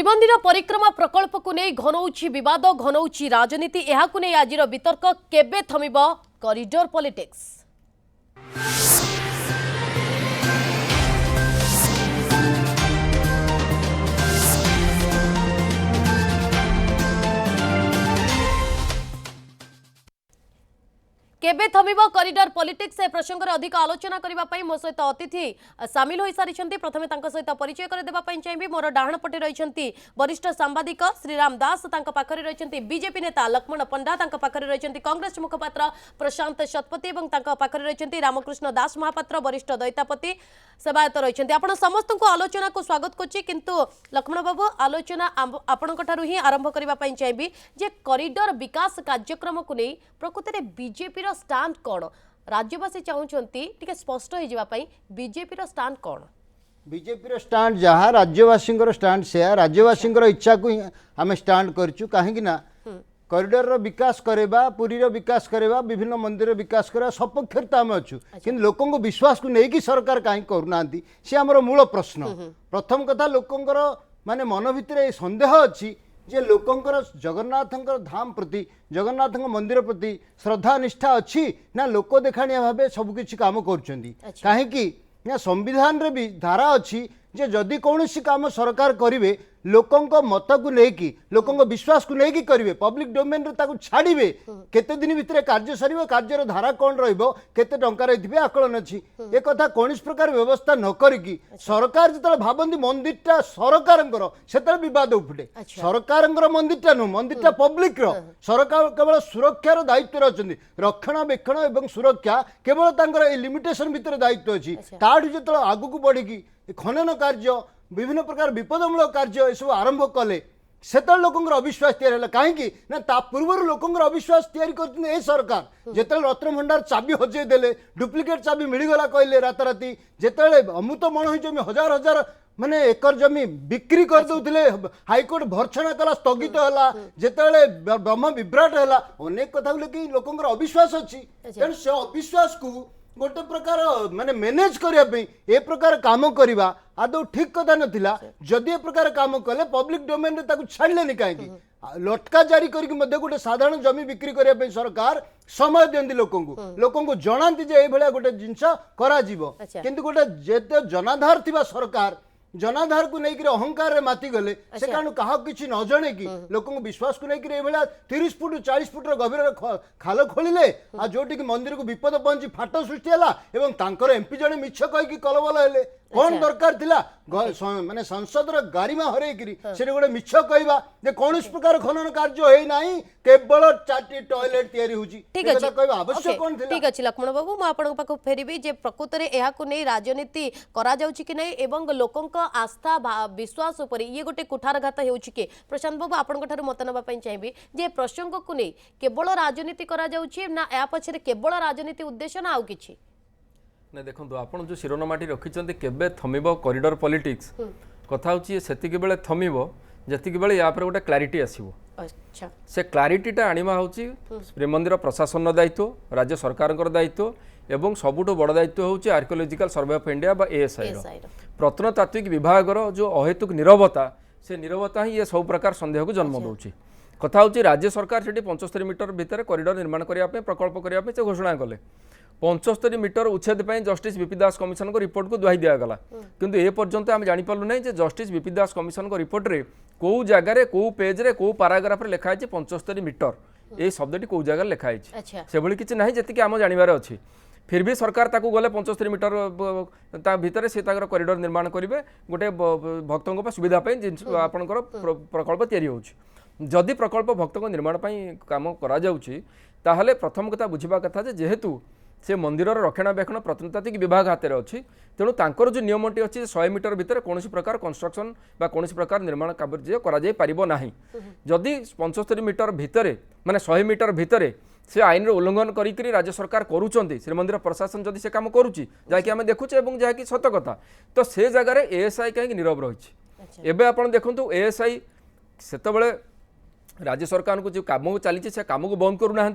श्रीमंदिर परिक्रमा प्रकल्प को नहीं घनौछि विवाद घनौछि राजनीति एहाकु नहीं आजिर वितर्क केबे थमिब कॉरिडोर पॉलिटिक्स। केबे थमिब कॉरिडोर पॉलिटिक्स ए प्रसंग में अधिक आलोचना करने मो सहित अतिथि सामिल हो सारी प्रथमे सहित परिचय करदेवाई चाहिए। मोर डाहण पटे रही वरिष्ठ सांबादिक श्रीराम दास पाखरे रही बीजेपी नेता लक्ष्मण पंडा पाखरे रही कांग्रेस मुखपात्र प्रशांत शतपथी और पाखरे रही रामकृष्ण दास महापात्र वरिष्ठ दैतापति सेवायत रही। आपण समस्त को आलोचना को स्वागत करछि किंतु लक्ष्मण बाबू आलोचना आपणठारु ही आरंभ करने चाहिए जे कॉरिडोर विकास कार्यक्रम को नहीं प्रकृति में बीजेपी स्टांड कौन राज्यवासी चाहते टिके स्पष्ट हो जावाई बीजेपी स्टांड कौन बीजेपी स्टांड जहाँ राज्यवासी स्टांड से राज्यवासी इच्छा को आम स्टांड करूँ कहीं कॉरिडोर विकास करवा पुरीर विकास करवा विभिन्न मंदिर विकास करवा सपक्षर तो आम अच्छु कि लोकों को विश्वास को लेकिन सरकार कहीं करूना सी आमर मूल प्रश्न। प्रथम कथा लोकंर माने मन भितर संदेह अच्छी जे लोकंकर जगन्नाथ धाम प्रति जगन्नाथ मंदिर प्रति श्रद्धा निष्ठा अच्छी ना लोक देखाणिया भाव सबकि काम कहीं संविधान रे भी धारा अच्छी जे जदि कौन काम सरकार करेंगे लोकों मत को लेकिन लोकों विश्वास को लेकिन करेंगे पब्लिक डोमेन रे छाड़े केते दिन भितर कार्य सर कार्यर धारा कौन रेते टंका रही आकलन अच्छी एक कथा कौन प्रकार व्यवस्था न करी सरकार जो भावती मंदिरटा सरकार से बद उठे सरकार मंदिरटा नु मंदिरटा पब्लिक सरकार केवल सुरक्षार दायित्व अच्छा रक्षणाबेक्षण और सुरक्षा केवल लिमिटेशन भितर दायित्व अच्छी ताठू जो आगू बढ़ी खनन कार्य विभिन्न प्रकार विपदमूलक कार्य ये सब आरंभ कले से लोक अविश्वास या कहीं पूर्व लोक अविश्वास या सरकार जिते रत्न भंडार चाबी हजे देले डुप्लिकेट चाबी मिलगला कहले राताराति जिते अमृत मण जमी हजार हजार माने एकर जमी बिक्री कर दौले हाईकोर्ट भर्सना कला स्थगित है जिते ब्रह्म विभ्राट है अनेक कथा लेकिन लोक अविश्वास अच्छी तेणु से अविश्वास को गोटे प्रकार माने मैनेज करने ए प्रकार काम करवा आदौ ठीक कथा नाला जदि ए प्रकार काम कले पब्लिक डोमेन रे छाड़े कहीं लटका जारी करके गोटे साधारण जमी बिक्री करने सरकार समय दिखती लोक जनाती जे गोटे जिनस करा किंतु गोटे जेते जनाधार थिबा सरकार जनाधार को लेकर अहंकार माति गले से कारण क्या किसी न जने कि लोक विश्वास को लेकर 30 फुट 40 फुट गभीर खाल खोलिले आ जोटी कि मंदिर को विपद पहुंची फाट सृष्टि है एमपी जने मिछ कहीकि कलबल हेले कौन दरकार थिला माने संसद गारिमा हरैकरी से गोटे मिछ कहवा जे कौन प्रकार खनन कार्य होई नाही केवल 4टी टॉयलेट तैयारी होची ठीक अछि कहवा आवश्यक कोन थिला। ठीक अछि लक्ष्मण बाबू म आपन पाखो फेरिबी जे प्रकृति रे एहा को नै राजनीति करा जाउची कि नै एवं लोकंक आस्था विश्वास ऊपर ये गोटे कुठारघात हेउची के प्रशांत बाबू आपन ठार मत नबा पई चाहिबी जे प्रसंग को नै केवल राजनीति करा जाउची ना या पछरे केवल राजनीति उद्देश्य ना आउ किछि नहीं देखो आप जो शिरोनामाटी रखिंट केबे थमिब कॉरिडोर पॉलिटिक्स कथा होची सेतिके बेले थमिब जतिके बेले या पर गोटे क्लारिटी आसीबो। अच्छा से क्लारिटीटा आनिमा होची श्रीमंदिर प्रशासन दायित्व राज्य सरकार दायित्व एवं सबुठो बड़ दायित्व होची आर्कियोलॉजिकल सर्वे ऑफ इंडिया बा एएसआई प्रत्नतात्विक विभाग जो अहेतुक नीरवता से नीरवता ही ये सब प्रकार संदेह को जन्म दौची। कथा होची राज्य सरकार से 75 मीटर भितर कॉरिडोर निर्माण करने प्रकल्प करने से घोषणा कले 75 मीटर उच्छेद जस्टिस बीपी दास कमिशन को रिपोर्ट को दुहाई दिगला किंतु ए पर्यंत आम जापारू ना जस्टिस बीपी दास कमिशन को रिपोर्ट रे कौ जगार कौ पेज रे कौ पाराग्राफ लिखाई 75 मीटर ये शब्दटी कौ जगह लिखाई से भली किसी ना जी आम जानवर अच्छी फिर भी सरकार ताकू गले 75 मीटर भितर से कॉरिडोर निर्माण करेंगे गोटे भक्तों सुविधा आपंकर प्रकल्प तैयारी होची जदि प्रकल्प भक्तों निर्माण काम करा जाउची ताहले प्रथम कथा बुझा कथा जेहेतु से मंदिर रक्षणाबेक्षण प्रत्नतात्विक विभाग हाथ में अच्छी तेणु तांकर जो नियमटी अच्छी 100 मीटर भितर कौन प्रकार कंस्ट्रक्शन बा कौन प्रकार निर्माण कार्य करा जदि 75 मीटर भितर माने 100 मीटर भितर से आईन उल्लंघन करी राज्य सरकार करुँच श्रीमंदिर प्रशासन जदि से काम करुँची जहाँकि आम देखुचे जहाँकि सत कथा तो से जगार एएसआई कहीं नीरव रही एवं आप देखु एएसआई से राज्य सरकार को जो कम चली से कम को बंद करूना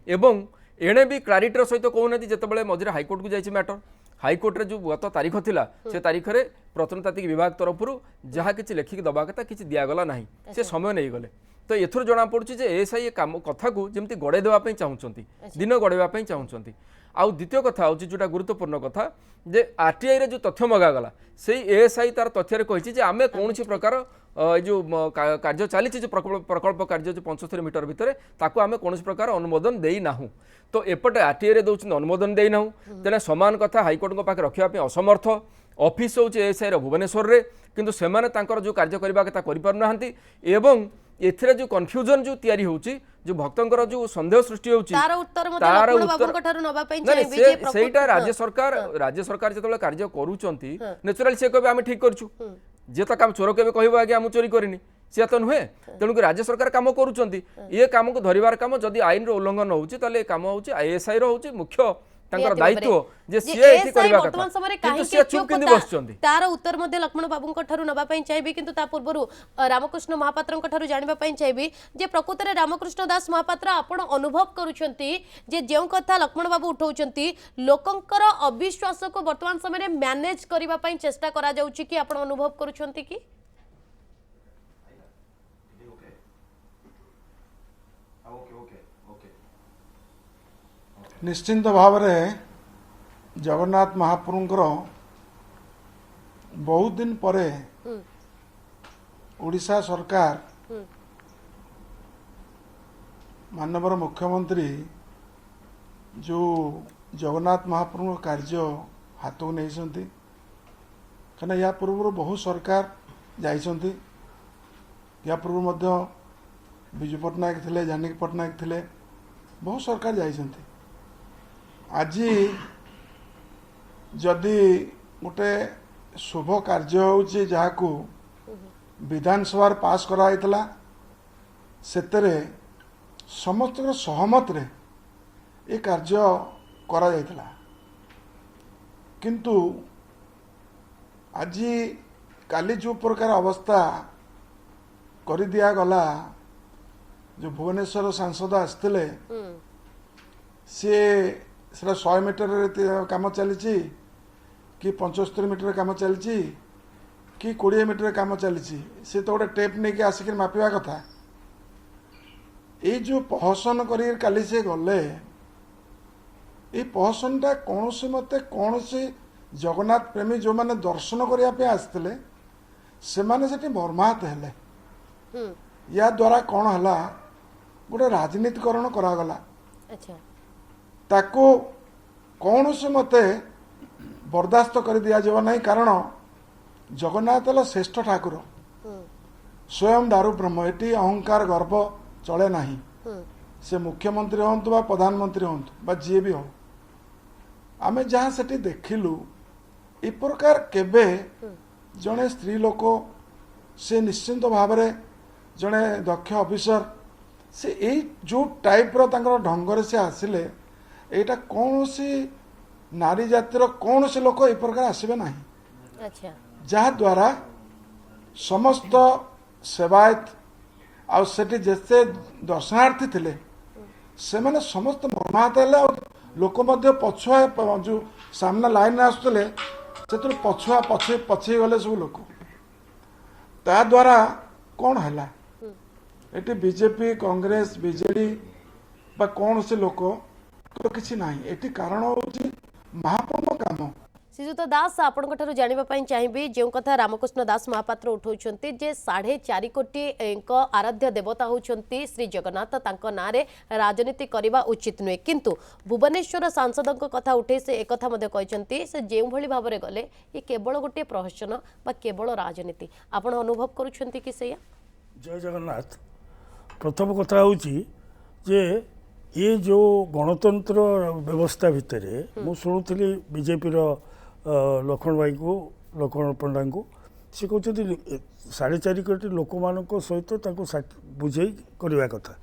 एवं एणे भी क्लारिटीर सहित कहूना जिते मझे हाइकोर्ट को जाइए मैटर हाईकोर्ट जो गत तारीख थिला से तारीख रे प्रत्नतात्विक विभाग तरफ जहाँ किसी लेखिक दबा कथा किसी दिगला ना से समय नहीं गले तो एथुर जना पड़ुछि जे एएसआई ये काम कथा को जेमति गड़े देबा पई चाहुचंती दिन गड़ेबा पई चाहुचंती आउ द्वितीय कथा होछि जोटा गुरुत्वपूर्ण कथा जे आरटीआई रे जो तथ्य मगागला सेही एएसआई तार तथ्य रे कहिछि जे आमे कोनोसी प्रकार जो कार्य चली जो प्रकल्प कार्य जो 75 मीटर भितर ताको आमे कोनोसी प्रकार अनुमोदन देई नाहु तो एपटे आरटीआई रे दउछि अनुमोदन देई नाहु तेने समान कथा हाईकोर्ट को पाखे रखिया पे असमर्थ ऑफिस होछि एएसआई रो भुवनेश्वर रे किंतु सेमाने तांकर जो कार्य करबा कथा करि पारु नाहंती एवं एथिरे जो कन्फ्यूजन जो तयारी होउची जो भक्तंकर जो संदेह सृष्टि होउची तार उत्तर मते लक्ष्मण बाबूंक ठारु नबा पई चाहि जे सेटा राज्य सरकार जतले कार्य करूचंती नेचुरली से कहबे आमे ठीक करछु जे त काम चोर केबे कहबो आगे हम चोरी करिनी से तो नुहे तेणु राज्य सरकार काम करूचंती ये काम को धरिबार काम जदि आईन रो उल्लंघन होउची तले काम होउची आईएसआई रो होउची मुख्य तांकर दायित्व जे सीए एथि करबा कथा वर्तमान समय किंतु से चुप किंदी बसचंती तार उत्तर मध्ये लक्ष्मण बाबूंक ठारु नबा पई चाहिबी किंतु ता पूर्वरु रामकृष्ण महापात्रंक ठारु जानिबा पई चाहिबी जे प्रकृत रे रामकृष्ण दास महापात्र आपण अनुभव करूछंती जे जेउ कथा लक्ष्मण बाबू उठाउछंती लोकंकर अविश्वास को वर्तमान समय रे मैनेज करबा पई चेष्टा करा जाउची कि आपण अनुभव करूछंती कि निश्चिंत भाव में जगन्नाथ महाप्रभुंकर बहुत दिन परे ओडिशा सरकार माननीय मुख्यमंत्री जो जगन्नाथ महाप्रभु कार्य हाथ को नहीं कहीं या पूर्व बहुत सरकार जाइछंती या पूर्व विजु पट्टनायक थे जानकी पट्टनायक थे बहुत सरकार जाइछंती आज जदि गोटे शुभ कार्य होउची जहाकू विधानसभा पास कराइतला सेतरे समस्त सहमत रे ये कार्य करा जाइतला किंतु आज काली जो प्रकार अवस्था कर दिया गला जो भुवनेश्वर सांसद आसते सी 100 मीटर काम चली कि 75 मीटर काम चली कि 20 मीटर काम चली सी तो गोटे टेप नहीं कि आसिक मापिया कथा ये जो प्रहसन कर से गले ये प्रहसनटा कौन से मत कौन से जगन्नाथ प्रेमी जो माने दर्शन करने आसते से माने सेठी मर्माहत हेले या द्वारा कौन है गोटे राजनीतिकरण करागला ताको कौन से मते बर्दास्त कर दिया जाव नहीं कारण जगन्नाथ हल श्रेष्ठ ठाकुर स्वयं दारु ब्रह्म एटी अहंकार गर्व चले नहीं से मुख्यमंत्री हूँ बा प्रधानमंत्री हूँ बा जी भी हो आमे जहाँ से देखिलु इ प्रकार केबे जड़े स्त्री लोक से निश्चिंत भाव जड़े दक्ष ऑफिसर से यही जो टाइप ढंगर से आसिले एटा कौन सी नारी जातिर कौन से लोक ए प्रकार आसबे ना जहा द्वारा समस्त सेवायत आ सेठी जैसे दर्शनार्थी थिले से माने समस्त मर्माहत हेले लोक मध्य पछुआ जो सामना लाइन आसुले से पछुआ पछे पछे गले सब लोक ता द्वारा कौन है एटी बीजेपी कांग्रेस बीजेडी बा कौन से लोक तो किसी नहीं एटी कारण होची महाप्रभु काम श्रीजुत दास आपण जानिबा पई चाहिबी जो कथा रामकृष्ण दास महापात्र उठाउछंती जे 4.5 कोटी आराध्य देवता होउछंती श्री जगन्नाथ तांको नारे राजनीति करिबा उचित नुहे किंतु भुवनेश्वर सांसदक कथा उठे से एक कथा मध्ये कहचंती से जेउ भली भाबरे गले ये केवल गोटे प्रहसन बा केवल राजनीति आपण अनुभव करूछंती कि सेया जय जगन्नाथ प्रथम कथा होची जे ये जो गणतंत्र व्यवस्था भितर मु शुणुली बीजेपी लक्ष्मण भाई को लक्ष्मण पंडा को सी कहते 4.5 कोटी लोक मान सहित बुझे करवा कथा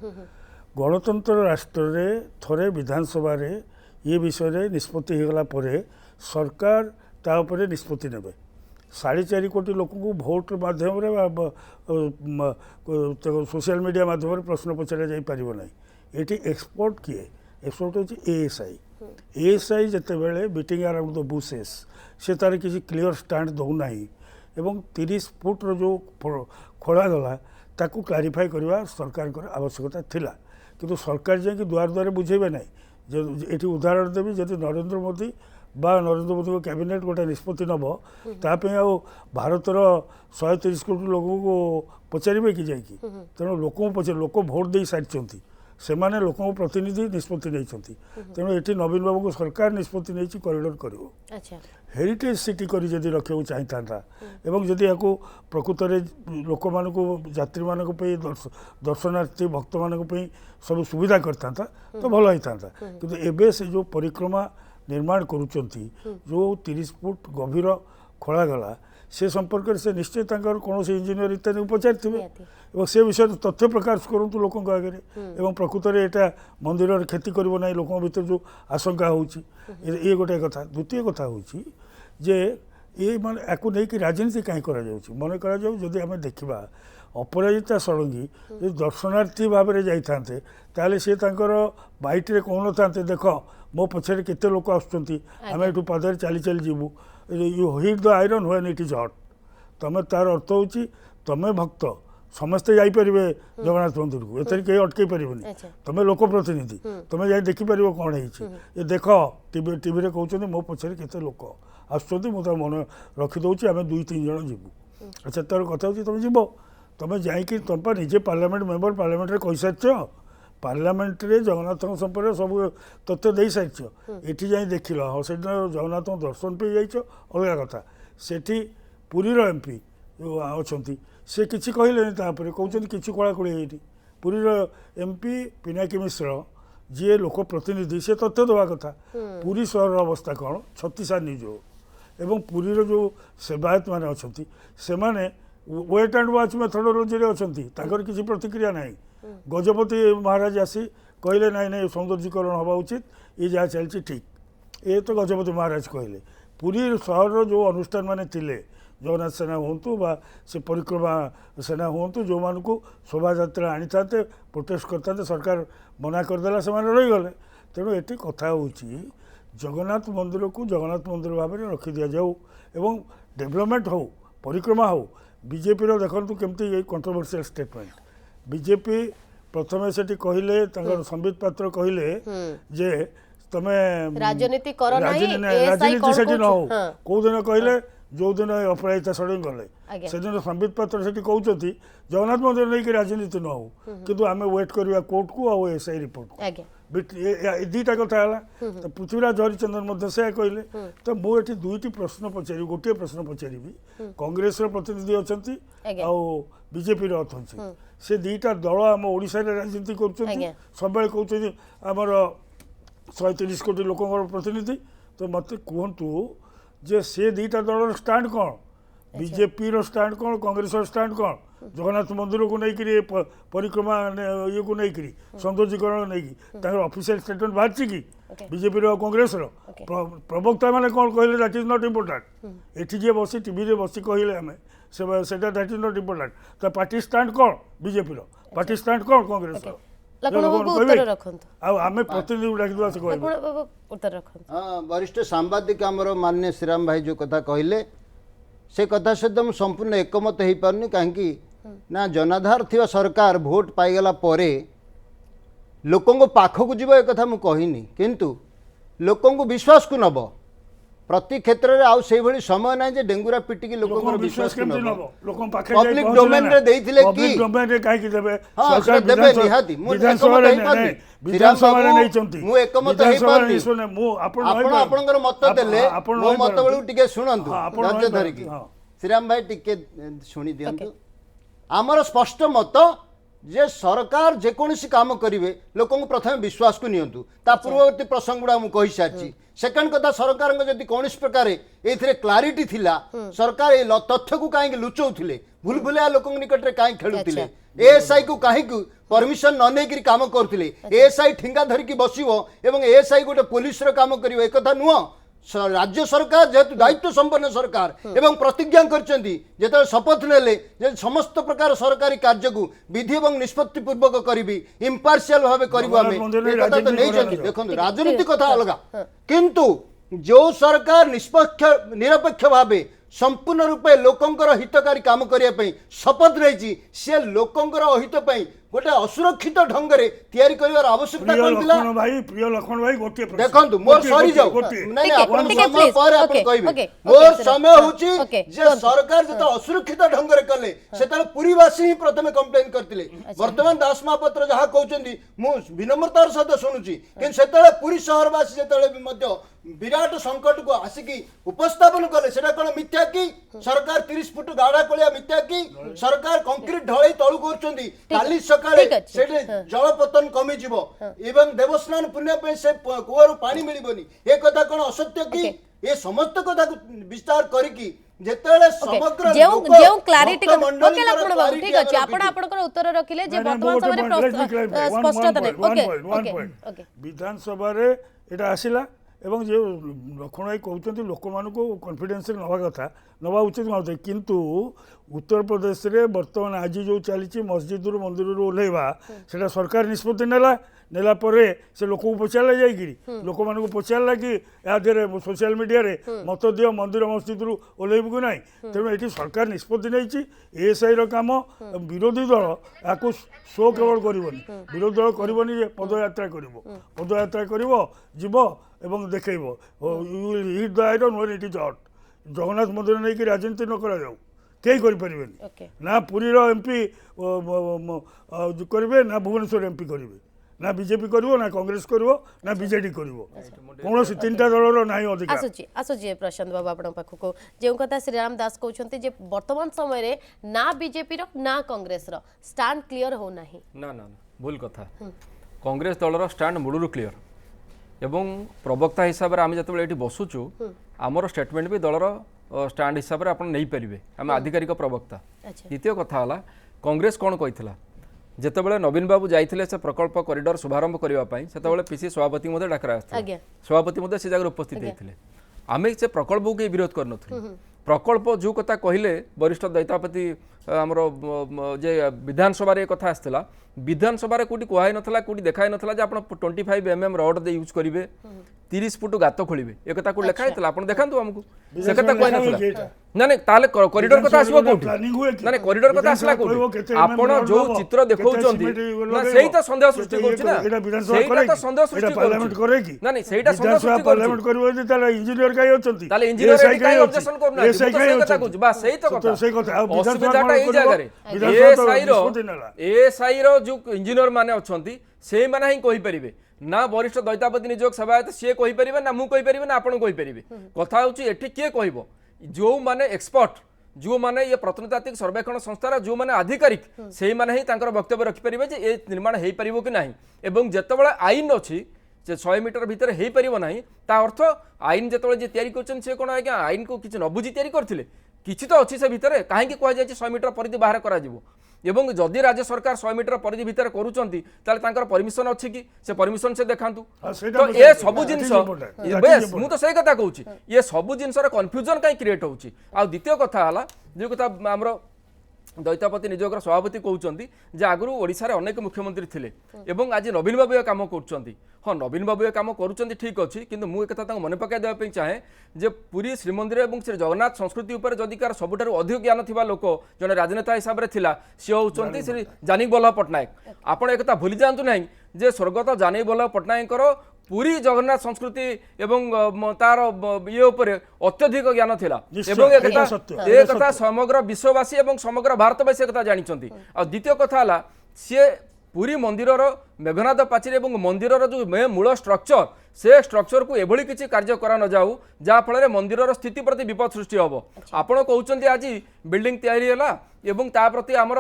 गणतंत्र राष्ट्र रे थरे विधानसभा रे ये विषय निष्पत्ति होगला परे सरकार ता उपरे निष्पत्ति नेबे 4.5 कोटी लोक को भोट माध्यम सोशल मीडिया माध्यम प्रश्न पचरा जाई परिबो नै एटी एक्सपर्ट किए एक्सपर्ट होची एएसआई एएसआई जितेबाला बीटिंग अराउंड द बुशेस से तार किसी क्लीयर स्टैंड दौना एवं 30 फुट्र जो खोला गला ताकू क्लारिफाई करवा सरकार आवश्यकता थिला किंतु सरकार जाकि दुआर दुआर बुझेबे ना ये उदाहरण देवी जब नरेंद्र मोदी बा नरेंद्र मोदी को कैबिनेट गोटे निष्पत्ति नब तापे आ भारतर 130 कोटी लोक को पचारे कि जाकि तेणु लोक पचार लोक भोट दे सारी से माने लोक प्रतिनिधि निष्पत्ति नहीं तेणु ये नवीन बाबू को सरकार निष्पत्ति नहीं कॉरिडोर कर हेरिटेज सिटी करी जदि रखा चाही था एवं जदि या प्रकृत में लोक मान यात्री मान दर्शनार्थी भक्त मान सब सुविधा करता तो भल होता किंतु एबे से जो परिक्रमा निर्माण करुँच जो 30 फुट गभीर खोला गला से संपर्क से निश्चय कौन इंजीनियर इत्यादि पचारि और से विषय तथ्य प्रकाश करूँ लोक आगे एवं प्रकृत में यहाँ मंदिर क्षति करना ना लोक भर जो आशंका ये गोटे कथा द्वितीय कथा हूँ जे ये मान या नहीं राजनीति कहीं मन करा आम देखा अपराजिता षडंगी जो दर्शनार्थी भाव में जाते ताले सी बाइट्रे कहून था देख मो पछे केते लोक आम एठू पादर चली चली जीवु you hit the iron when it is hot तुम तार अर्थ हूँ तुम भक्त समस्ते जापर जगन्नाथ मंदिर को एथर कहीं अटकई पारे तुम लोक प्रतिनिधि तुम जा देखिपर कौन है देख टीवी कहते मो पछे केते लोक आसुँच मुझे मन रखीदे आम 2-3 जन जीवु अच्छा तार कथा हूँ तुम जीव तुम जाकि तुम निजे पार्लियामेंट मेंबर पार्लियामेंट रे कही सारी पार्लियामेंट रे जगन्नाथ संपर्क सब तथ्य दे सारी एटी जाई देख हाँ से जगन्नाथ दर्शन पे जाइछ अलग कथा सेठी पुरीर एमपी अच्छा सी किसी कहले कहते कि कड़ाकड़ी ये पुरीर एमपी पिनाकी मिश्र जी लोक प्रतिनिधि से तथ्य देवा कथा पुरी सहर अवस्था कौन 36 न्यूज एवं पुरीर जो सेवायत मैंने अच्छा से वेट एंड वाच मेथडोलोजी अच्छा किसी प्रतिक्रिया ना गजपति महाराज आसी कहले नाई नाई सौंदर्यीकरण हवा उचित ये जहाँ चलती ठीक ये तो गजपति महाराज कहले पुरी सहर जो अनुष्ठान माने थिले जगन्नाथ सेना हूँ बा से परिक्रमा सेना हूँ जो मान को शोभा यात्रा आनी था प्रोटेस्ट करते सरकार मना करदेला से रहीगले तेणु ये कथा हूँ जगन्नाथ मंदिर को जगन्नाथ मंदिर भाव में रखी दि जाऊ एवं डेवलपमेंट हो परिक्रमा हो बीजेपी देखु केमती कंट्रोवर्शियल स्टेटमेंट बीजेपी प्रथम से कहले संबित पात्र कहले जे तमे राजनीति करो नहीं राजनीति से न हो कौ दिन कहले जो दिन अपराजिता षडंगी गले से दिन संबित पात्र से कहते जगन्नाथ मंदिर नहीं कि राजनीति न हो किंतु आम वेट करवा कोर्ट को आ एसआई रिपोर्ट को दुईटा कथा है तो पृथ्वीराज हरिचंदन से कहले तो मुझे दुईटी प्रश्न पचारि गोटे प्रश्न पचारि कांग्रेस प्रतिनिधि अच्छा बीजेपी अच्छा से दुईटा दल आम ओडिशा रे राजनीति कर सब कहते आमर 130 कोटी लोक प्रतिनिधि तो मत कहतु जे से दुईटा दल स्टैंड कौन बीजेपी स्टैंड कौन कांग्रेस स्टैंड कौन जगन्नाथ मंदिर को लेकिन परिक्रमा ये को लेकिन सौंदर्यीकरण नहीं ऑफिशियल स्टेटमेंट बाहर कि बीजेपी कांग्रेस प्रवक्ता मैंने कौन कहले दैट इज नॉट इम्पोर्टेंट एटी जे बसी टीवी रे बसी कहले आम से दैट इज नॉट इम्पोर्टेंट तो पार्टी स्टैंड कौन बीजेपी पार्टी स्टैंड कौन कांग्रेस आम प्रतिनिधि वरिष्ठ सांबादिक आमर मान्य श्रीराम भाई जो कथा कहले से कथा सहित मुझे संपूर्ण एकमत हो पारनी कहीं ना जनाधार थी सरकार भोट पाईगला परे लोकों पाखक जीव एक कथा मुझे किंतु लोकों विश्वास को नब प्रति क्षेत्र में आउ से भली समय ना जे डेंगुरा पिटिकी लोकों विश्वास को नब पब्लिक डोमेन रे देइथिले कि पब्लिक डोमेन रे काहे कि देबे हां सरकार देबे निहाती विधानसभा रे नहीं चंती मु एकमत हे पारनी मु आपण आपनकर मत देले मो मत बेलु टिके सुनंतु राज्य धरि की श्रीराम भाई टिके सुनी दियंतु आमर स्पष्ट मत जे सरकार जेकोसी काम करेंगे लोक प्रथम विश्वास को नियंतु ता पूर्ववर्ती प्रसंग गुड़ा मुझे कही सारी सेकेंड कथा सरकार जदि कौन प्रकार ये क्लारिटी थिला सरकार ये तथ्य को कहीं लुचौले भूल भुलिया लोक निकट में कहीं खेलुले एएसआई को कहीं परमिशन न नहीं काम करते एएसआई ठिंगा धरिकी बसो एवं एएसआई गोटे पुलिस काम कर एक नुह राज्य सरकार जेहेतु दायित्व संपन्न सरकार एवं प्रतिज्ञा करछंती जेते शपथ नेले जे समस्त प्रकार सरकारी कार्य को विधि एवं निष्पत्ति पूर्वक करिबी इम्पार्शियल भाबे करिबो आमे मंदिर ए कथा तो राजनीति नहीं करानो जंती जाओ। देखंतु राजनीति कथा अलगा किंतु जो सरकार निष्पक्ष निरपेक्ष भावे संपूर्ण रूपे लोकंकर हितकारी काम करिया पई शपथ रही से लोकंकर अहित पई गोटे असुरक्षित ढंग रे तैयारी करिवार आवश्यकता प्रिय कोन थिला लक्ष्मण भाई गोटे प्रश्न। देखंतु मोर गोटे- सरी जाऊ गोटे- नहीं ठीक है, आपण ठीक है, समय please. पर आपण Okay, कहबे okay, मोर okay, sir. समय होची Okay, जे कुहନ୍ତୁ। सरकार जत असुरक्षित ढंग रे कले सेतले पुरीवासी ही प्रथमे कंप्लेन करथिले वर्तमान दास महापात्र जहा कहउचंदी मु विनम्रतार सहित सुनुची कि सेतले पुरी शहरवासी जेतले भी मध्य विराट संकट को आसिकी उपस्थापन कले सेटा कोन मिथ्या की सरकार 30 फुट गाडा कोलिया मिथ्या की सरकार कंक्रीट ढळई तळु करचंदी काली सकाळे ठीक अछि। सेटे जलपतन कमी जीव एवं देवस्नान पुण्य पे से कुआर पानी मिलिबनी ए कथा कोन असत्य की ए समस्त कथा को विस्तार करिकी जेतेले समग्र जो क्लारिटी ओके लक्ष्मण बाबू ठीक अछि आपण आपनकर उत्तर रखिले जे वर्तमान समय स्पष्टता नै ओके ओके ओके विधानसभा रे एटा आसिला एवं जो लक्ष्मण भाई कहते लोक मान कन्फिडेन्स नवा कथा नवा उचित नए किंतु उत्तर प्रदेश रे वर्तमान आज जो चली मस्जिद मंदिर ओह्लैवा से सरकार निष्पत्ति नेला परे से लोक पचारा जाकि लोक मान पचारा कि या सोशल मीडिया रे मत दियो मंदिर मस्जिद ओह्लैबू कि ना तेणु ये सरकार निष्पत्ति नहीं एएसआई काम विरोधी दल या शो केवल करनी विरोधी दल करनी पदयात्रा जीव एवं देखेब you will hit the iron when it is hot Jagannath मंदिर नहीं कि राजनीति न करा जाऊ कई करें ना पुरीर एमपी करेंगे ना भुवनेश्वर एमपी करेंगे ना बीजेपी करिवो ना कांग्रेस करिवो ना बीजेडी करिवो कौन तीनटा दलर ना अधिकार आसुची प्रशांत बाबू आपण पाखको जे कथा श्रीराम दास कहउछन्ते जे वर्तमान समय रे ना बीजेपी रो ना कांग्रेस रो स्टैंड क्लियर हो नाही ना ना भूल कथा कांग्रेस दलर स्टैंड मूलरू क्लियर एवं प्रवक्ता हिसाब से आम जो ये बसुचु आमर स्टेटमेंट भी दलर स्टैंड हिसाब से आप नहीं पारे आम आधिकारिक प्रवक्ता द्वितीय कथा है कांग्रेस कौन कही जितेबाला नवीन बाबू जाइए से प्रकल्प कॉरिडोर शुभारंभ करने से पीसी सभापति डाकरा सभापति से जगह उपस्थित होते आम से प्रकल्प को विरोध कर प्रकल्प जो कथा कहले वरिष्ठ दैतापति आमर जे विधानसभा कथा आसाला विधानसभा कौटी कहुई नाला कौटी देखा नाला आप 25 mm रड दे यूज करेंगे 30 फुट गात खोलिए एक कथा कौट लिखाई आप देखा आमको से कथा कही ना ना ताले कॉरिडोर कथा आसबो कोठी ना ना कॉरिडोर कथा आसला कोठी आपण जो चित्र देखौचंती ना सेही त संदेह सृष्टि करछि ना सेही त संदेह सृष्टि पार्लियामेंट करे कि ना ना सेहीटा संदेह सृष्टि पार्लियामेंट करबो जे ताले इंजीनियर काई होचंती ताले इंजीनियर काई ऑब्जेक्शन करना सेही कथा कहछि बस सेही त कथा सेही कथा असुविधाटा एई जगह रे एएसआई रो जो इंजीनियर माने अछंती सेही माने ही कहि परिबे ना वरिष्ठ दैतापति निजोग सभायत सी कहि परिबे ना मु कहि परिबे ना आपण कहि परिबे कथा होछि एठी के कहबो जो माने एक्सपर्ट जो माने ये प्रत्नतात्विक सर्वेक्षण संस्थार जो माने आधिकारिक से माने ही तांकर वक्तव्य रखिपारे जे ये निर्माण हो पार कि नहीं एवं जितेबाला आईन अच्छी 100 मीटर भितर हो पार ना ता अर्थ आईन जिते जी तैयारी कर कौन आज्ञा आईन को किसी न बुझी तैयारी करते किसी तो अच्छी से भितर कहीं कहुई 100 मीटर परिधि बाहर करा एवं जदि राज्य सरकार 100 मीटर परिधि भितर करुँच परमिशन अच्छी कि से परमिशन से देखातु तो ये सब जिनस बेस मु तो सही कथा कहूँ ये सब जिनसर कन्फ्यूजन कहीं क्रिएट होउची आ द्वितीय कथा है जो कथा आमर दैतापति निजोगर सभापति कहते जे आगु ओडिशा रे अनेक मुख्यमंत्री थिले एवं आज नवीन बाबू काम कर हाँ नवीन बाबू काम कर ठीक अच्छी किंतु मुझे कथा मन पकड़ देवाई चाहे जे पुरी श्रीमंदिर और श्री जगन्नाथ संस्कृति उपर जदि कार सबुठारु अधिक ज्ञान थिबा लोक जने राजनेता हिसाब से थिला सी होउचंती श्री जानी बल्लभ पट्टनायक आपण एक कथा भूली जातु नहीं जे स्वर्गत जानी बल्लभ पट्टनायक पुरी जगन्नाथ संस्कृति एवं तार ये उपर अत्यधिक ज्ञान थिला एवं एक कथा समग्र विश्ववासी एवं समग्र भारतवासी कथा जानिचंती आ द्वितीय कथा हला सी पुरी मंदिर मेघनाद पाचेरी एवं मंदिर जो मूल स्ट्रक्चर से स्ट्रक्चर को एभली किसी कार्य करा न जाऊ जहाँ फल मंदिर स्थिति प्रति विपद सृष्टि हम आपण कहते आज बिल्डिंग तैयारी है एवं ता प्रति आमर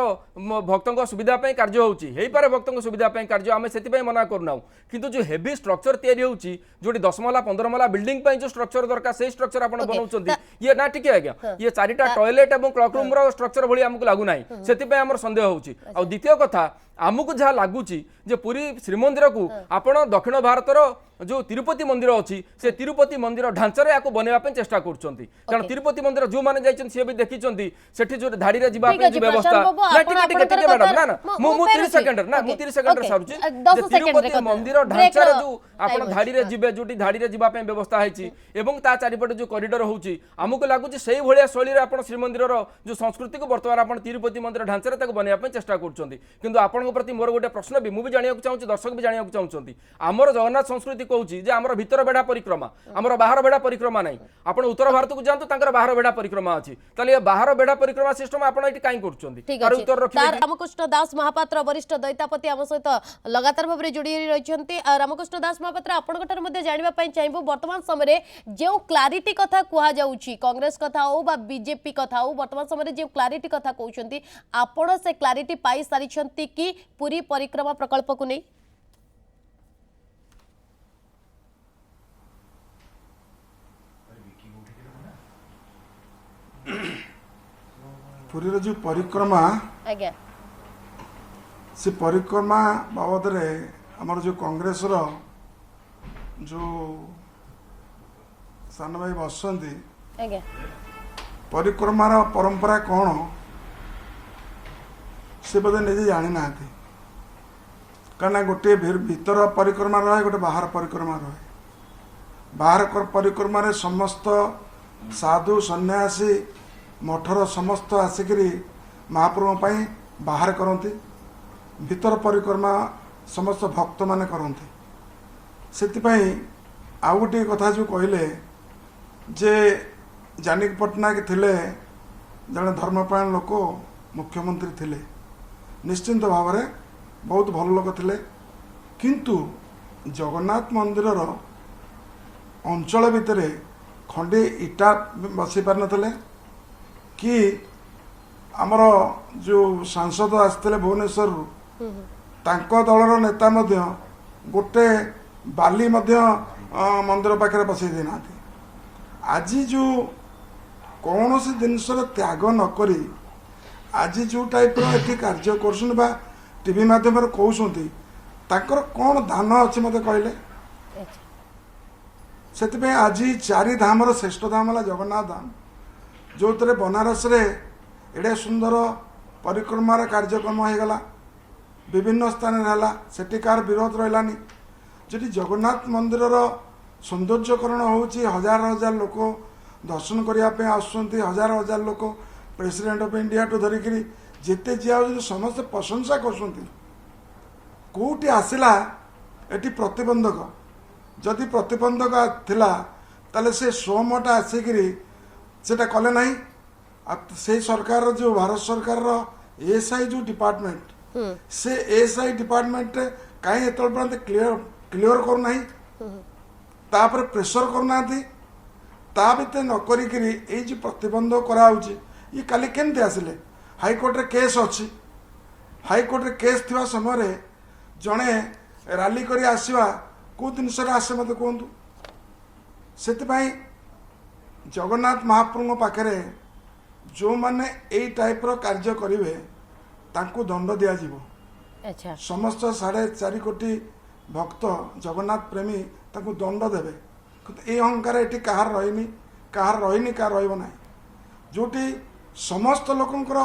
भक्तों सुविधा कार्य होई पारे भक्तों सुविधा कार्य आम से मना करूना किंतु जो हेवी स्ट्रक्चर तैयारी होची जोटी 10 महला 15 महला बिल्डिंग जो स्ट्रक्चर दरकार से स्ट्रक्चर आप बनाऊँ ये ना टिके आज्ञा ये 4टा टॉयलेट और क्लॉक रूम रो स्ट्रक्चर भली आमको लगुना से आमर संदेह होची आ द्वितीय कथा आमको जहाँ लगुच पुरी श्रीमंदिर को आपण दक्षिण भारतर जो तिरुपति मंदिर अच्छी से तिरुपति मंदिर ढांचार या बनवाई चेष्टा कर कारण तिरुपति मंदिर जो मैंने जाइछन से भी देखिछन्ती सेठी जो धाड़ी रे जिबा पे जो व्यवस्था ना टिके मैडम ना ना मु 30 सेकंड ना मु 30 सेकंड रे सारुची तिरुपति मंदिर ढांचार जो आपण धाड़ी रे जिबे जोटी धाड़ी रे जिबा पे व्यवस्था हैछि एवं ता चारिपटे जो कॉरिडोर होउछि हमको लागुछि सेही भलिया शैली रे आपण श्रीमंदिर जो संस्कृति को वर्तमान आपण तिरुपति मंदिर ढांचार ताको बनवाई पे चेष्टा करछन्ती किंतु आपण प्रति मोर गोटे प्रश्न भी मु भी जानिया चाहूछि दर्शक भी जानिया चाहछन्ती हमर जगन्नाथ संस्कृति कहूछि जे हमर भीतर बेढ़ा परिक्रमा हमर बाहर बेढ़ा परिक्रमा नाही आपण उत्तर भारत को जानतो तांकर बाहर बेढ़ा परिक्रमा अछि ताले ये बाहर बेढ़ा परिक्रमा सिस्टम आपण एटी काई करछन्ती तार उत्तर रखिबे रामकृष्ण दास महापात्र वरिष्ठ दैतापति आम सहित लगातार भाव जोड़ी रही रामकृष्ण दास महापात्र आपंकर मध्य जानापी चाहिए वर्तमान समय जो क्लारिटी कथा कहुच्छी कांग्रेस कथा हो बा बीजेपी कथा हो वर्तमान समय जो क्लारिटी कथा कहते आपण से क्लारिटी पाई सारी कि पूरी परिक्रमा प्रकल्प को नहीं ପୁରୀର ଯେଉଁ ପରିକ୍ରମା ଆଜ୍ଞା ସେ ପରିକ୍ରମା ବାବଦରେ ଆମର ଯେଉଁ କଂଗ୍ରେସର ଯେଉଁ ସାନ ଭାଇ ବସିଛନ୍ତି ଆଜ୍ଞା ପରିକ୍ରମାର ପରମ୍ପରା କ'ଣ ସେ ବୋଧେ ନିଜେ ଜାଣିନାହାନ୍ତି କାରଣ ଗୋଟିଏ ଭିତର ପରିକ୍ରମା ରହେ ଗୋଟେ ବାହାର ପରିକ୍ରମା ରହେ ବାହାର ପରିକ୍ରମାରେ ସମସ୍ତ ସାଧୁ ସନ୍ନ୍ୟାସୀ ମଠର ସମସ୍ତ ଆସିକରି ମହାପ୍ରଭୁଙ୍କ ପାଇଁ ବାହାର କରନ୍ତି ଭିତର ପରିକ୍ରମା ସମସ୍ତ ଭକ୍ତମାନେ କରନ୍ତି ସେଥିପାଇଁ ଆଉ ଗୋଟିଏ କଥା ଯେଉଁ କହିଲେ ଯେ ଜାନକୀ ପଟ୍ଟନାୟକ ଥିଲେ ଜଣେ ଧର୍ମପ୍ରାଣ ଲୋକ ମୁଖ୍ୟମନ୍ତ୍ରୀ ଥିଲେ ନିଶ୍ଚିନ୍ତ ଭାବରେ ବହୁତ ଭଲ ଲୋକ ଥିଲେ କିନ୍ତୁ ଜଗନ୍ନାଥ ମନ୍ଦିରର ଅଞ୍ଚଳ ଭିତରେ ଖଣ୍ଡେ ଇଟା ବସାଇ ପାରିନଥିଲେ कि आमर जो सांसद आसते भुवनेश्वर तांको दलर नेता मध्य गोटे बाली मध्य मंदिर पाखे बसई देना आज जो कौन सी जिनसर त्याग नक आज जो टाइप ये कार्य कर टीवी माध्यम कहते तांकर कौन दान अच्छे मत कहले से आज चारि धाम श्रेष्ठ धाम है जगन्नाथ धाम जो थे बनारस रे एडे सुंदर परिक्रमार कार्यक्रम होगला विभिन्न स्थान सेठी कार विरोध रहानी जी जगन्नाथ मंदिर सौंदर्यकरण होची हजार हजार लोक दर्शन करने आसुँच हजार हजार लोक प्रेसिडेंट ऑफ इंडिया टू धरिकी जिते जी समस्त प्रशंसा कौटी आसला एटी प्रतिबंधक जदि प्रतिबंधक थिला ताले से सोमटा आसिकी सेटा कले ना से सरकार जो भारत सरकार एएसआई जो डिपार्टमेंट से एएसआई डिपार्टमेंट कहीं एत क्लियर करना तापर प्रेसर करना ता भितर नक जो प्रतिबंध कराऊँच ये काली केमती आसिले हाईकोर्ट रे केस अच्छी हाईकोर्ट रे केस थिबा समय जड़े रैली कर आसवा कौ जिनस आसे मत कहतु से जगन्नाथ महाप्रभु पाखे जो माने यही टाइप कार्य करेंगे तांको दंड दिज्व अच्छा समस्त 4.5 कोटी भक्त जगन्नाथ प्रेमी तांको दंड देवे ये अहंकार ये कहार रहीनी कहार रहीना जोटी समस्त लोकंकर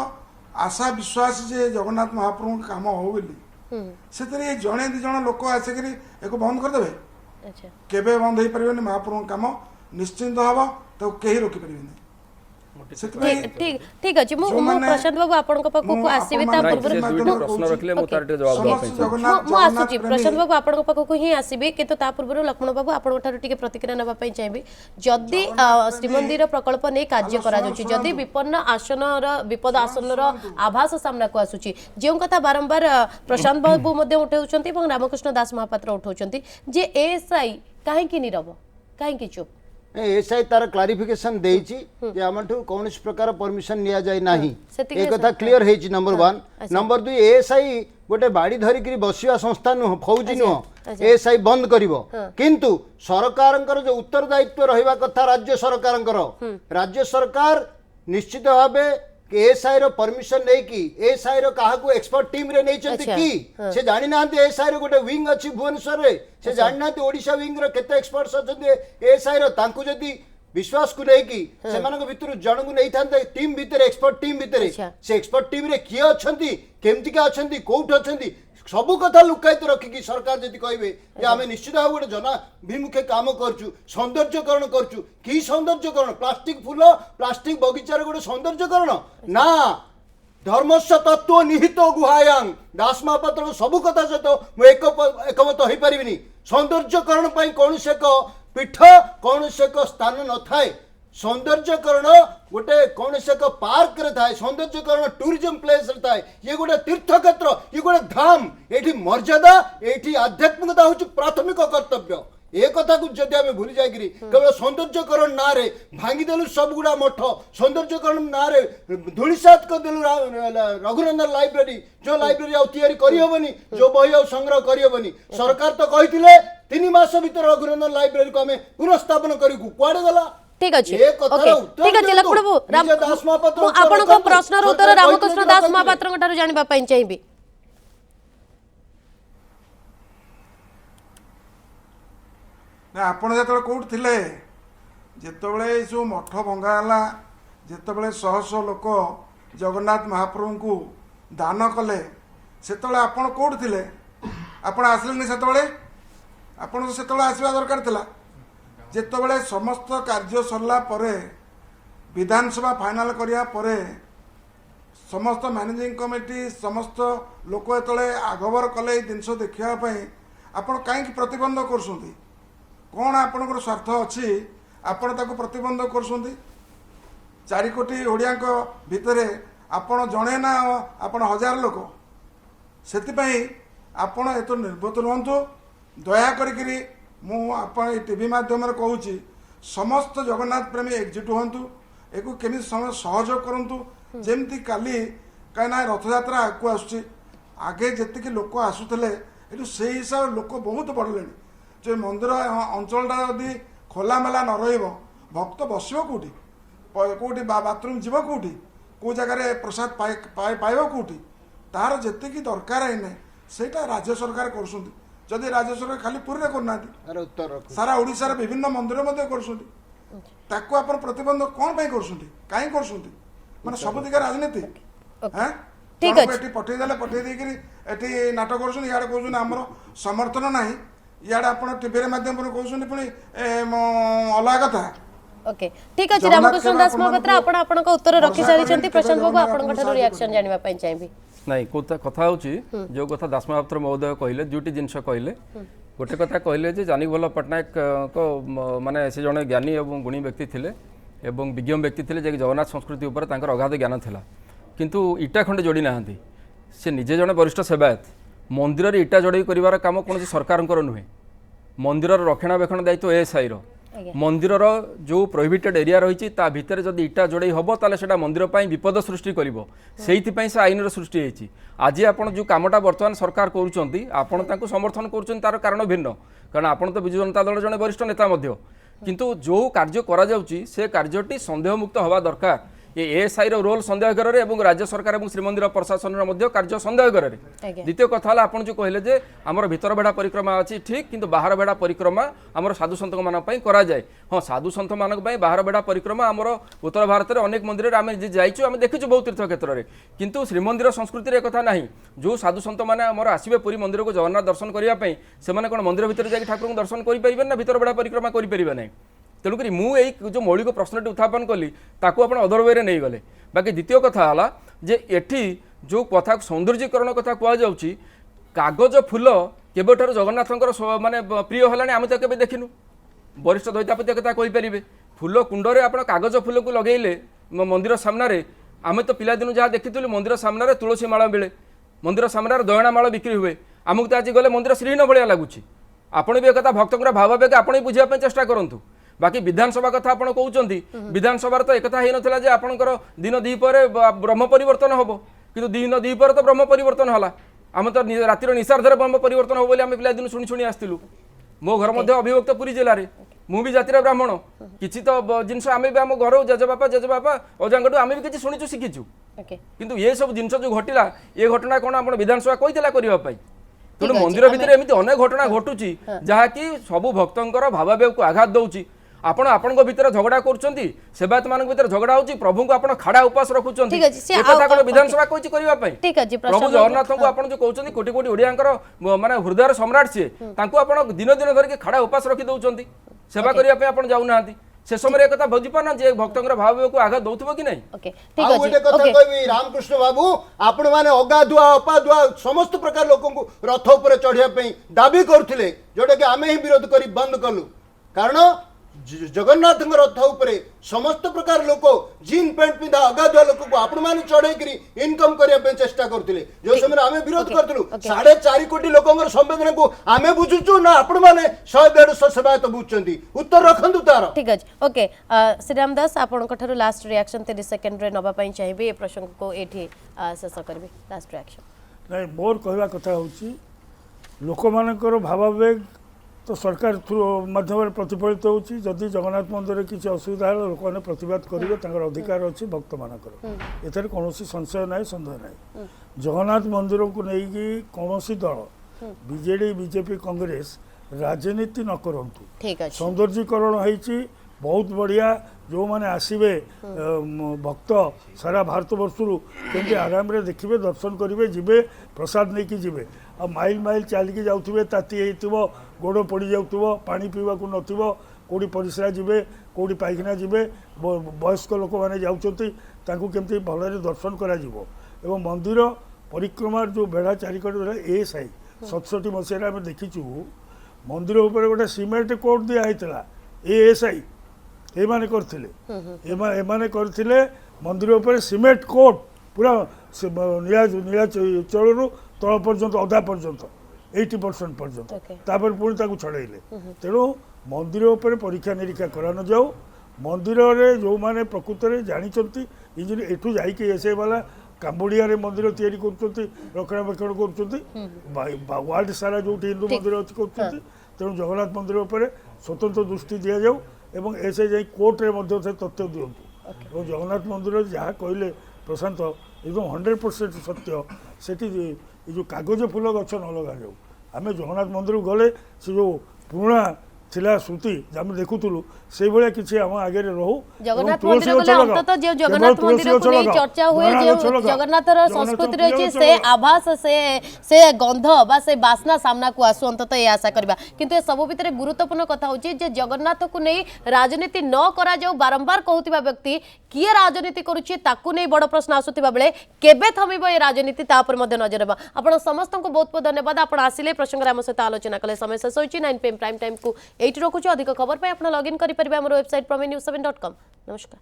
आशा विश्वास जे जगन्नाथ महाप्रभु काम हो बोली से जड़े दी जन लोक आसिक एक बंद करदे अच्छा केबे बंद हो पारे महाप्रभु काम निश्चिंत हम तो कहीं रोकी पारे ठीक अच्छे प्रशांत बाबू आपण पाखक आसबि प्रश्न रखले मु तार जवाब मु आसुची प्रशांत बाबू आपण पाखक ही आसबि किंतु ता पूर्व लक्ष्मण बाबू आपण ठार टिके प्रतिक्रिया नेबा पई चाहिबे जदि श्रीमंदिर प्रकल्प नै कार्य करा जाउची जदि विपन्न आसनर विपद आसनर आभास सामना को आसुची जेउ कथा बारंबार प्रशांत बाबू मध्ये उठाउछंती এবং रामकृष्ण दास महापात्र उठाउछंती जे एएसआई काहे कि नीरव काहे कि चुप एसआई तार क्लारिफिकेशन देइछि जे हमठु कौन प्रकार परमिशन निया जाय नाही ए कथा क्लियर हेछि नंबर 1 नंबर 2 एसआई गोटे बाड़ी धरिकी बसिया संस्था नुह फौजी नुह एसआई बंद करिवो किंतु सरकारंकर जो उत्तरदायित्व रहिबा कथा राज्य सरकारंकर राज्य सरकार निश्चित भाबे एएसआई रो परमिशन नै कि एएसआई रो काहा को एक्सपर्ट टीम रे नै चंती अच्छा, कि से जानि नांते एएसआई रो गोटे विंग अछि भुवनेश्वर रे से जानि नांते ओडिशा विंग रो केते एक्सपर्ट्स अछंती एएसआई रो तांकु जदी विश्वास को नै कि सेमानक भितर जण को नै थांते टीम भितर एक्सपर्ट टीम भितर अच्छा। से एक्सपर्ट टीम रे किए अछंती केमति का अछंती कोउठ अछंती सबु कथा लुकायित रखिकी सरकार जदि कहबे जे आमे निश्चित भाव गोटे जनाभिमुखे काम करछु सौंदर्यकरण करछु कि सौंदर्यकरण प्लास्टिक फूल प्लास्टिक बगीचार गोटे सौंदर्यकरण ना धर्मस्य तत्व निहित गुहायां दास महापात्र सबु कथा सहित मु एकमत होई परिबिनी सौंदर्यकरण पई कोनसे एक पीठ कोनसे एक स्थान न थाए सौंदर्यकरण गोटे कौन से एक पार्क रे थाए सौंदर्यकरण टूरिज्म प्लेस रे थाए ये गोटे तीर्थ क्षेत्र ये गोटे धाम एठी मर्यादा एठी आध्यात्मिकता होची प्राथमिक कर्तव्य ए कथा को जदि आमे भूली जाइकरी केवल सौंदर्यकरण ना रे भांगी देलु सब गुडा मठ सौंदर्यकरण ना रे धूलिसात कर देलु रघुनंदन लाइब्रेरी जो लाइब्रेरी आउ तैयारी करी होबनी जो बही आउ संग्रह करी होबनी सरकार तो कहिथिले 3 मास भीतर रघुनंदन लाइब्रेरी को आमे पुनर्स्थापन करी कुआडे गला ठीक अच्छे ए कथार उत्तर ठीक अच्छे लक्ष्मण बाबू निज दास महापात्र उत्तर आपन रखନ୍ତୁ। प्रश्न उत्तर सरकार रामकृष्ण କହିଥିଲେ दास ରଖିଥିଲେ। महापात्र ठाରୁ जानिबा पई चाहिबी ନା ଆପଣ ଯେତେବେଳେ କେଉଁଠି ଥିଲେ ଯେତେବେଳେ ଏ ସବୁ ମଠ ଭଙ୍ଗା ହେଲା ଯେତେବେଳେ ଶହ ଶହ ଲୋକ ଜଗନ୍ନାଥ ମହାପ୍ରଭୁଙ୍କୁ ଦାନ କଲେ ସେତେବେଳେ ଆପଣ କେଉଁଠି ଥିଲେ ଆପଣ ଆସିଲେନି ସେତେବେଳେ ଆପଣ ତ ସେତେବେଳେ ଆସିବା ଦରକାର ଥିଲା ଯେତେବେଳେ ସମସ୍ତ କାର୍ଯ୍ୟ ସରିଲା ପରେ ବିଧାନସଭା ଫାଇନାଲ କରିବା ପରେ ସମସ୍ତ ମ୍ୟାନେଜିଂ କମିଟି ସମସ୍ତ ଲୋକ ଯେତେବେଳେ ଆଗଭର କଲେ ଏଇ ଜିନିଷ ଦେଖିବା ପାଇଁ ଆପଣ କାହିଁକି ପ୍ରତିବନ୍ଧ କରୁଛନ୍ତି କ'ଣ ଆପଣଙ୍କର ସ୍ୱାର୍ଥ ଅଛି ଆପଣ ତାକୁ ପ୍ରତିବନ୍ଧ କରୁଛନ୍ତି 4 କୋଟି ଓଡ଼ିଆଙ୍କ ଭିତରେ ଆପଣ ଜଣେ ନା ଆପଣ ହଜାର ଲୋକ ସେଥିପାଇଁ ଆପଣ ଏତେ ନିର୍ଭତ ରୁହନ୍ତୁ ଦୟା କରିକିରି ମୁଁ ଆପଣ ଏଇ ଟିଭି ମାଧ୍ୟମରେ କହୁଛି ସମସ୍ତ ଜଗନ୍ନାଥ ପ୍ରେମୀ ଏକଜୁଟ ହୁଅନ୍ତୁ ଏକୁ କେମିତି ସହଯୋଗ କରନ୍ତୁ ଯେମିତି କାଲି କାହିଁକିନା ରଥଯାତ୍ରା ଆଗକୁ ଆସୁଛି ଆଗେ ଯେତିକି ଲୋକ ଆସୁଥିଲେ ଏଠୁ ସେଇ ହିସାବରେ ଲୋକ ବହୁତ ବଢ଼ିଲେଣି ଯେ ମନ୍ଦିର ଅଞ୍ଚଳଟା ଯଦି ଖୋଲାମେଲା ନ ରହିବ ଭକ୍ତ ବସିବ କେଉଁଠି କେଉଁଠି ବାଥରୁମ୍ ଯିବ କେଉଁଠି କେଉଁ ଜାଗାରେ ପ୍ରସାଦ ପାଇବ କେଉଁଠି ତାହାର ଯେତିକି ଦରକାର ହେଇନି ସେଇଟା ରାଜ୍ୟ ସରକାର କରୁଛନ୍ତି ଯଦି ରାଜ୍ୟ ସରକାର ଖାଲି ପୁରୀରେ କରୁନାହାନ୍ତି ସାରା ଓଡ଼ିଶାର ବିଭିନ୍ନ ମନ୍ଦିର ମଧ୍ୟ କରୁଛନ୍ତି ତାକୁ ଆପଣ ପ୍ରତିବନ୍ଧ କ'ଣ ପାଇଁ କରୁଛନ୍ତି କାହିଁ କରୁଛନ୍ତି ମାନେ ସବୁ ଦିଗା ରାଜନୀତି ଠିକ ଅଛି ଏଠି ପଠେଇଦେଲେ ପଠେଇ ଦେଇକିରି ଏଠି ନାଟକ କରୁଛନ୍ତି ଇଆଡ଼େ କହୁଛନ୍ତି ଆମର ସମର୍ଥନ ନାହିଁ ଇଆଡ଼େ ଆପଣ ଟିଭିରେ ମାଧ୍ୟମରେ କହୁଛନ୍ତି ପୁଣି ଅଲଗା କଥା ओके ठीक अछि रामकृष्ण दास महापात्र आपण आपनक उत्तर रखि सारिछंती प्रशांत बाबू आपनक ठाରୁ रिएक्शन जानिबा पई चाहिबी नहीं कथा होची जो कथा दास महापात्र महोदय कहले दुटी जिनस कहले गोटे कथा कहले जे जानीवल्ल पटनायक को माने से जने ज्ञानी एवं गुणी व्यक्ति थिले एवं विज्ञ व्यक्ति थिले जे जगन्नाथ संस्कृति ऊपर तांकर अगाध ज्ञान थिला किंतु इटा खंडे जोड़ी नाहंती से निजे जने वरिष्ठ सेवायत मंदिर रे इटा जोड़ी करिवार काम कोन सरकारंकर नुहे मंदिर रक्षणाबेक्षण दायित्व एएसआई रो मंदिर जो प्रोहिबिटेड एरिया रही भितर जदि इटा जोड़े हम ताले सेटा मंदिर पर विपद सृष्टि करिवो सेइथिपई से आईन सृष्टि होती आज आपण जो कामटा वर्तमान सरकार करुँच आपण तांको समर्थन करुँच तार कारण भिन्न कारण आपण तो विजु जनता दल जड़े वरिष्ठ नेता मध्य किंतु जो कार्य करा जाउची से कार्यटी संदेह मुक्त हवा दरकार ये एएसआई रो रोल संदेह करे और राज्य सरकार और श्रीमंदिर प्रशासन कार्य संदेह करे द्वितीय कथा आपन जो कहले जे आमर भीतर बेढ़ा परिक्रमा अच्छी ठीक किंतु बाहर बेढ़ा परिक्रमा आमर साधु सन्त मान करा जाए हाँ साधु सन्त मान बाहर बेढ़ा परिक्रमा आमर उत्तर भारत में अनेक मंदिर आम जाइचु आम देखीचु बहुत तीर्थ क्षेत्र में किंतु श्रीमंदिर संस्कृति एक ना जो साधु सन्त मैंने आमर आसवे पुरी मंदिर को जगन्नाथ दर्शन करने से मंदिर भितर जाकि ठाकुर दर्शन करें ना भीतर बेढ़ा परिक्रमा करें ना तेणुक मुझे जो मौलिक प्रश्नटी उत्थापन कली ताकू आप अदर वे नहीं गले बाकी द्वितीय कथा है जे एठी जो कथा सौंदर्यीकरण कथा कहुच्छी कागज फूल केबेठार जगन्नाथंकर माने प्रिय है आम तो केवे देखिनु वरिष्ठ दैतापत्य कथा कहींपारे फूल कुंडरे आप कागज फूल को लगेले मंदिर सामने आम तो पिलादिन जहाँ देखी मंदिर सामने तुलसी माला मिले मंदिर सामने दयना माला बिक्री हुए आमको तो आज गले मंदिर श्रीहीन भाया लगुच आपण भी एक भक्तर भावावेग आप बुझापी चेष्टा करूँ बाकी विधानसभा कथा आपण कहते विधानसभा तो एक होता जे आपंकर दिन दीपर ब्रह्म परिवर्तन हम कि दिन दीपर तो ब्रह्म परिवर्तन है आम तो रातिर निशार्धर ब्रह्म परिवर्तन हो बोली आम पिलादिन शुणी शुणी आसलु मो घर मध्य अभिभक्त पुरी जिले में मुझे जातिर ब्राह्मण किसी तो जिनस आम भी आम घर जेजेबापा अजांगठू आम भी किसी शुणीचु शिखीचु ओके किंतु ये सब जिनस जो घटिला ये घटना कौन आप विधानसभा कहीला करने तेणु ठीक मंदिर अछि, भितर एमती अनेक घटना घटुची जहाँकि सबु भक्तंकर भावावेग को आघात दौची आपण आपण भीतर झगड़ा करूछंती सेवायत मान भीतर झगड़ा होची प्रभु को आपण खाड़ा उपास रखुछंती ठीक अछि, से ए कथा आ- कोन विधानसभा कहछि करिवा पई ठीक अछि, प्रभु प्रशांत जगन्नाथ को आपण जो कहउछंती कोटि कोटि ओडियांकर माने हृदयर सम्राट छे तांको आपण दिन दिन धरि के खाड़ा उपास रखि दउछंती सेवा करिया पई आपण जाउ नाहंती से समय एक कथा बुझि पाना जे भक्तंकर भावावेग को आघात दउथबो कि नहीं ओके ठीक ଆଉ अछि ଗୋଟେ କଥା ओके କହିବି ରାମକୃଷ୍ଣ ବାବୁ ଆପଣମାନେ ଅଗାଧୁଆ ଅପାଧୁଆ ସମସ୍ତ ପ୍ରକାର ଲୋକଙ୍କୁ ରଥ ଉପରେ ଚଢିବା ପାଇଁ ଦାବି କରୁଥିଲେ ଯୋଉଟା କି ଆମେ ହିଁ ବିରୋଧ କରି ବନ୍ଦ କଲୁ କାରଣ ଜଗନ୍ନାଥଙ୍କ ରଥ ଉପରେ ସମସ୍ତ ପ୍ରକାର ଲୋକ ଜିନ୍ ପ୍ୟାଣ୍ଟ ପିନ୍ଧା ଅଗାଧୁଆ ଲୋକକୁ ଆପଣମାନେ ଚଢେଇକିରି ଇନକମ୍ କରିବା ପାଇଁ ଚେଷ୍ଟା କରୁଥିଲେ ଯୋଉ ସମୟରେ ଆମେ ବିରୋଧ କରିଥିଲୁ 4.5 କୋଟି ଲୋକଙ୍କର ସମ୍ବେଦନାକୁ ଆମେ ବୁଝୁଛୁ ନା ଆପଣମାନେ 100-150 ସେବାୟତ ବୁଝୁଛନ୍ତି ଉତ୍ତର ରଖନ୍ତୁ ତାର ठीक अछि ओके श्रीराम दास आपनक ठारू लास्ट रिएक्शन 30 सेकंड रे नबा पई चाहिबे ए प्रसंग को एठी शेष करबे लास्ट रिएक्शन ନାଇଁ ମୋର କହିବା କଥା ହେଉଛି ଲୋକମାନଙ୍କର ଭାବାବେଗ ତ ସରକାର ମାଧ୍ୟମରେ ପ୍ରତିଫଳିତ ହେଉଛି ଯଦି ଜଗନ୍ନାଥ ମନ୍ଦିରରେ କିଛି ଅସୁବିଧା ହେଲେ ଲୋକମାନେ ପ୍ରତିବାଦ କରିବେ ତାଙ୍କର ଅଧିକାର ଅଛି ଭକ୍ତମାନଙ୍କର ଏଥିରେ କୌଣସି ସଂଶୟ ନାହିଁ ସନ୍ଦେହ ନାହିଁ ଜଗନ୍ନାଥ ମନ୍ଦିରକୁ ନେଇକି କୌଣସି ଦଳ ବିଜେଡି ବିଜେପି କଂଗ୍ରେସ ରାଜନୀତି ନ କରନ୍ତୁ ठीक अछि ସୌନ୍ଦର୍ଯ୍ୟକରଣ ହେଇଛି ବହୁତ ବଢ଼ିଆ ଯେଉଁମାନେ ଆସିବେ ଭକ୍ତ ସାରା ଭାରତବର୍ଷରୁ କେମିତି ଆରାମରେ ଦେଖିବେ ଦର୍ଶନ କରିବେ ଯିବେ ପ୍ରସାଦ ନେଇକି ଯିବେ ଆଉ ମାଇଲ ମାଇଲ ଚାଲିକି ଯାଉଥିବେ ତାତି ହେଇଥିବ ଗୋଡ଼ ପଡ଼ିଯାଉଥିବ ପାଣି ପିଇବାକୁ ନଥିବ କେଉଁଠି ପରିସ୍ରା ଯିବେ କେଉଁଠି ପାଇଖାନା ଯିବେ ବୟସ୍କ ଲୋକମାନେ ଯାଉଛନ୍ତି ତାଙ୍କୁ କେମିତି ଭଲରେ ଦର୍ଶନ କରାଯିବ ଏବଂ ମନ୍ଦିର ପରିକ୍ରମାର ଯେଉଁ ବେଢ଼ା ଚାରିକଡ଼ ଏ ସାହି 67 ମସିହାରେ ଆମେ ଦେଖିଛୁ ମନ୍ଦିର ଉପରେ ଗୋଟେ ସିମେଣ୍ଟ କୋଟ୍ ଦିଆ ହେଇଥିଲା ଏଏସ୍ଆଇ ଏମାନେ କରିଥିଲେ ଏମାନେ କରିଥିଲେ ମନ୍ଦିର ଉପରେ ସିମେଣ୍ଟ କୋଟ୍ ପୁରା ନୀଳାଚଳରୁ ତଳ ପର୍ଯ୍ୟନ୍ତ ଅଧା ପର୍ଯ୍ୟନ୍ତ 80% ପର୍ଯ୍ୟନ୍ତ ତାପରେ ପୁଣି ତାକୁ ଛଡ଼େଇଲେ ତେଣୁ ମନ୍ଦିର ଉପରେ ପରୀକ୍ଷା ନିରୀକ୍ଷା କରାନଯାଉ ମନ୍ଦିରରେ ଯେଉଁମାନେ ପ୍ରକୃତରେ ଜାଣିଛନ୍ତି ଏଠୁ ଯାଇକି ଏସ୍ଆଇ ବାଲା କାମ୍ବୋଡ଼ିଆରେ ମନ୍ଦିର ତିଆରି କରୁଛନ୍ତି ରକ୍ଷଣାବେକ୍ଷଣ କରୁଛନ୍ତି ୱାର୍ଲଡ ସାରା ଯେଉଁଠି ହିନ୍ଦୁ ମନ୍ଦିର ଅଛି କରୁଛନ୍ତି ତେଣୁ ଜଗନ୍ନାଥ ମନ୍ଦିର ଉପରେ ସ୍ୱତନ୍ତ୍ର ଦୃଷ୍ଟି ଦିଆଯାଉ ଏବଂ ଏସ୍ଆଇ ଯାଇ କୋର୍ଟରେ ମଧ୍ୟ ସେ ତଥ୍ୟ ଦିଅନ୍ତୁ ଏବଂ ଜଗନ୍ନାଥ ମନ୍ଦିରରେ ଯାହା କହିଲେ ପ୍ରଶାନ୍ତ एकदम 100% सत्य सेठी ये जो कागज फूल गछ न लगाଯାଉ आमे जगन्नाथ मंदिर गले से जो पुराना थिला श्रुति आम देखुलु से भाया किसी आम आगे रहू जगन्नाथ मंदिर गले अंततः जो जगन्नाथ मंदिर को नहीं चर्चा हुए जो जगन्नाथर संस्कृति रही से आभास से गंध बा से बासना सामना को आसु अंततः ये आशा करबा किंतु ए सब भितर गुरुत्वपूर्ण कथा होची जे जगन्नाथ को नहीं राजनीति न करा जाऊ बारंबार कहउतिबा व्यक्ति किए राजनीति करूची ताकू नहीं बड़ प्रश्न आसुतिबा बेले केबे थमिबो ए राजनीति ता पर मध्ये नजर बा आपण समस्त को बहुत बहुत धन्यवाद आपण आसिले प्रसंग रे हम सहित आलोचना कले समय शेष होची 9 PM प्राइम टाइम को एठी रखुछु अधिक खबर पे आपण लॉगिन करि परिबे हमर वेबसाइट promenews7.com नमस्कार।